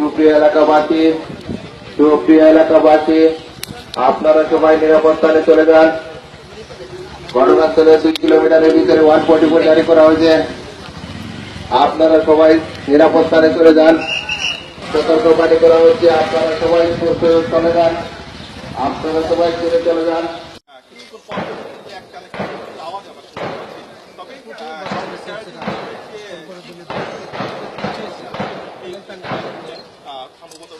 সুপ্রিয় এলাকাবাসী, আপনারা সবাই নিরাপদ স্থানে চলে যান। ঘটনাস্থলে 2 কিলোমিটারের ভিতরে 144 জারি করা হয়েছে। আপনারা সবাই নিরাপদ স্থানে চলে যান। সতর্কবাণী করা হচ্ছে, আপনারা সবাই চলে যান। আপনারা সবাই চলে যান। সম্ভবত